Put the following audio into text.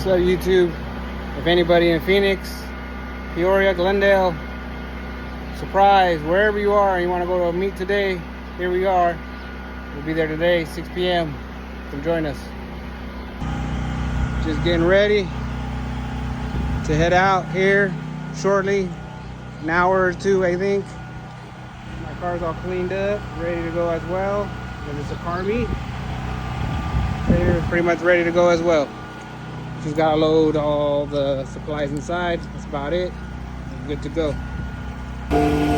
So YouTube, if anybody in Phoenix, Peoria, Glendale, Surprise, wherever you are, and you want to go to a meet today, here we are. We'll be there today, 6 p.m. Come join us. Just getting ready to head out here shortly. An hour or two, I think. My car's all cleaned up, ready to go as well. Because it's a car meet. Trailer is pretty much ready to go as well. Just gotta load all the supplies inside. That's about it. I'm good to go.